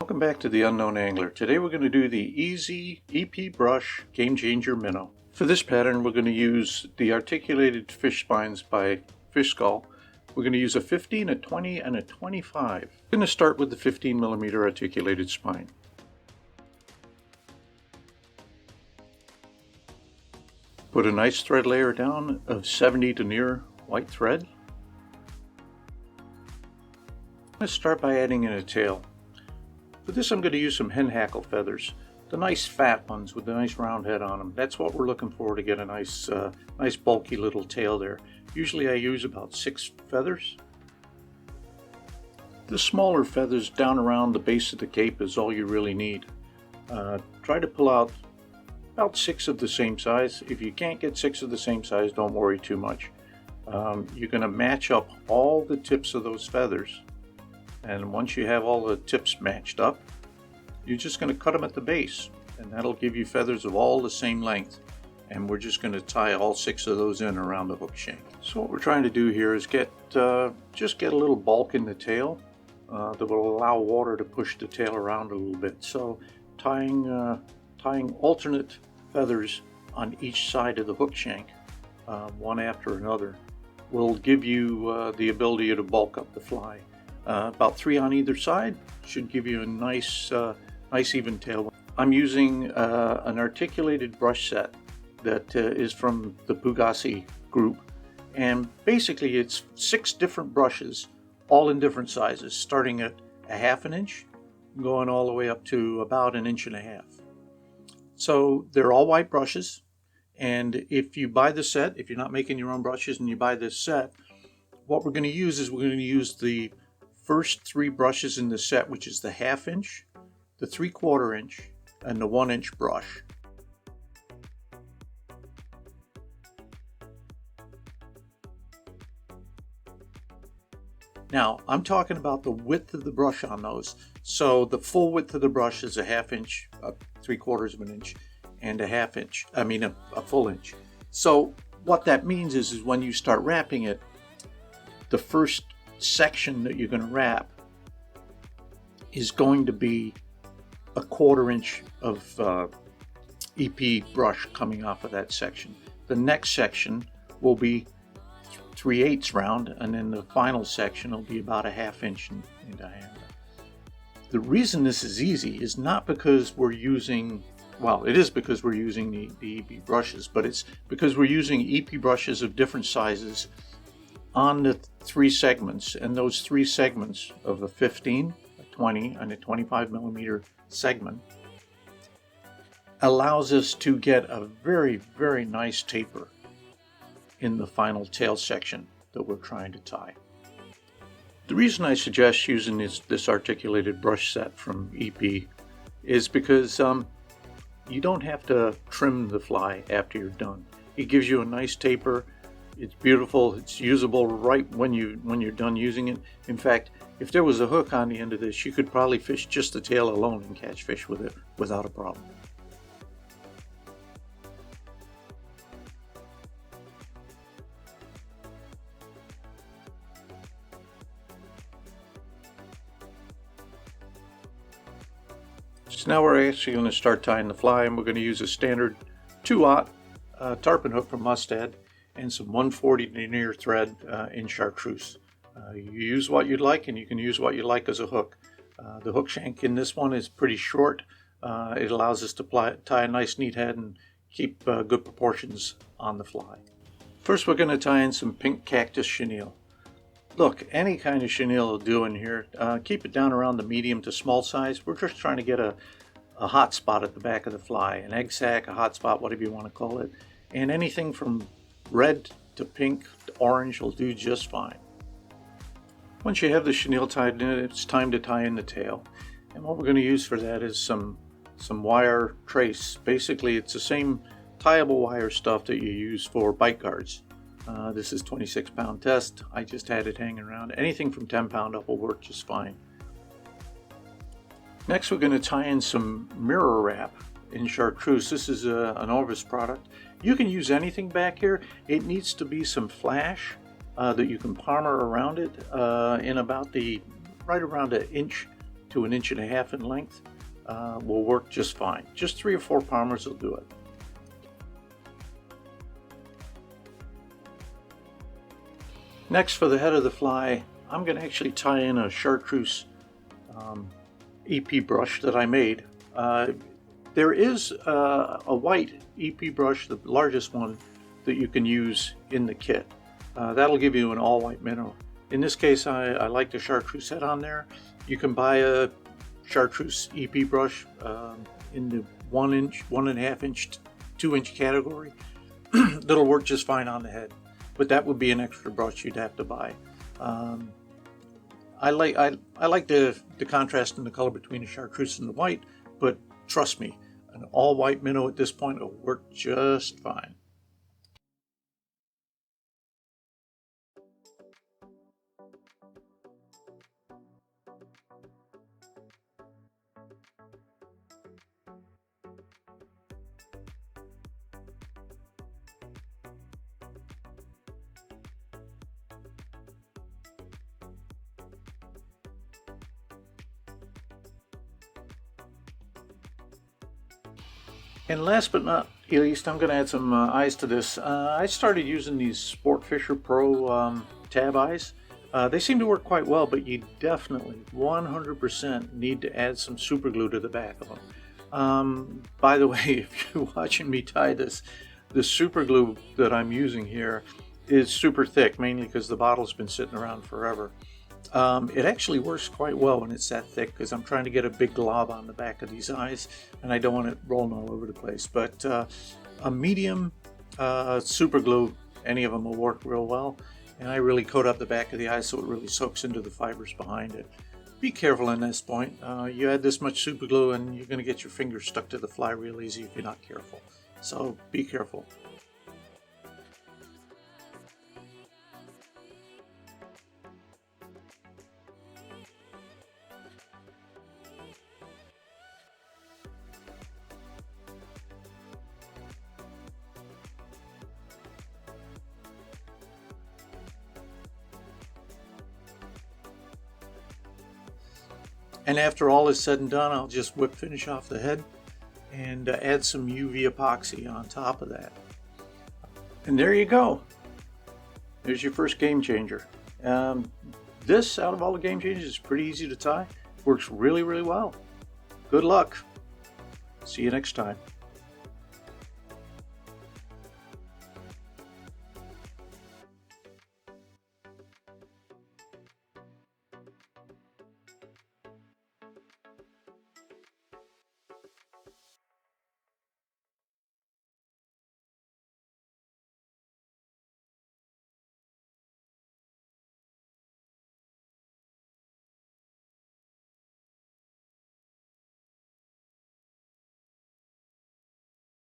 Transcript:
Welcome back to The Unknown Angler. Today we're going to do the Easy EP Brush Game Changer Minnow. For this pattern we're going to use the articulated fish spines by Fish Skull. We're going to use a 15, a 20, and a 25. I'm going to start with the 15mm articulated spine. Put a nice thread layer down of 70 denier white thread. Let's start by adding in a tail. For this I'm going to use some hen hackle feathers, the nice fat ones with the nice round head on them. That's what we're looking for to get a nice bulky little tail there. Usually I use about 6 feathers. The smaller feathers down around the base of the cape is all you really need. Try to pull out about 6 of the same size. If you can't get 6 of the same size, don't worry too much. You're going to match up all the tips of those feathers. And once you have all the tips matched up, you're just going to cut them at the base, and that'll give you feathers of all the same length. And we're just going to tie all 6 of those in around the hook shank. So what we're trying to do here is just get a little bulk in the tail that will allow water to push the tail around a little bit. So tying alternate feathers on each side of the hook shank, one after another, will give you the ability to bulk up the fly. About 3 on either side should give you a nice even tail. I'm using an articulated brush set that is from the Pugasi group, and basically it's 6 different brushes, all in different sizes, starting at a 1/2 inch, going all the way up to about 1.5 inches. So they're all white brushes, and if you buy the set, if you're not making your own brushes and you buy this set, what we're going to use is we're going to use the first 3 brushes in the set, which is the 1/2 inch, the 3/4 inch, and the 1 inch brush. Now, I'm talking about the width of the brush on those. So the full width of the brush is a 1/2 inch, 3/4 inch, and a 1/2 inch. I mean a full inch. So what that means is when you start wrapping it, the first section that you're going to wrap is going to be a 1/4 inch of EP brush coming off of that section. The next section will be 3/8 round, and then the final section will be about a 1/2 inch in diameter. The reason this is easy is not because we're using, well, it is because we're using the EP brushes, but it's because we're using EP brushes of different sizes on the 3 segments, and those 3 segments of a 15, a 20, and a 25mm segment allows us to get a very, very nice taper in the final tail section that we're trying to tie. The reason I suggest using this articulated brush set from EP is because you don't have to trim the fly after you're done. It gives you a nice taper. It's beautiful. It's usable right when you're done using it. In fact, if there was a hook on the end of this, you could probably fish just the tail alone and catch fish with it without a problem. So now we're actually going to start tying the fly, and we're going to use a standard 2/0 tarpon hook from Mustad and some 140 denier thread in chartreuse. You use what you'd like, and you can use what you like as a hook. The hook shank in this one is pretty short. It allows us to tie a nice neat head and keep good proportions on the fly. First we're going to tie in some pink cactus chenille. Look, any kind of chenille will do in here. Keep it down around the medium to small size. We're just trying to get a hot spot at the back of the fly, an egg sac, a hot spot, whatever you want to call it. And anything from red to pink to orange will do just fine. Once you have the chenille tied in, it's time to tie in the tail. And what we're going to use for that is some wire trace. Basically, it's the same tieable wire stuff that you use for bite guards. This is 26-pound test. I just had it hanging around. Anything from 10-pound up will work just fine. Next, we're going to tie in some mirror wrap in chartreuse. This is an Orvis product. You can use anything back here. It needs to be some flash that you can palmer around it in about right around 1 inch to 1.5 inches in length will work just fine. Just 3 or 4 pounders will do it. Next, for the head of the fly, I'm going to actually tie in a chartreuse EP brush that I made. There is a white EP brush, the largest one, that you can use in the kit. That'll give you an all-white minnow. In this case, I like the chartreuse head on there. You can buy a chartreuse EP brush in the 1 inch, 1.5 inch, 2 inch category. That'll work just fine on the head, but that would be an extra brush you'd have to buy. I like the contrast in the color between the chartreuse and the white, but trust me, an all-white minnow at this point will work just fine. And last but not least, I'm going to add some eyes to this. I started using these Sport Fisher Pro tab eyes. They seem to work quite well, but you definitely 100% need to add some super glue to the back of them. By the way, if you're watching me tie this, the super glue that I'm using here is super thick, mainly because the bottle's been sitting around forever. It actually works quite well when it's that thick, because I'm trying to get a big glob on the back of these eyes and I don't want it rolling all over the place. But a medium super glue, any of them will work real well, and I really coat up the back of the eye so it really soaks into the fibers behind it. Be careful in this point. You add this much super glue and you're going to get your fingers stuck to the fly real easy if you're not careful. So be careful. And after all is said and done, I'll just whip finish off the head and add some UV epoxy on top of that. And there you go. There's your first game changer. This, out of all the game changers, is pretty easy to tie. Works really, really well. Good luck. See you next time.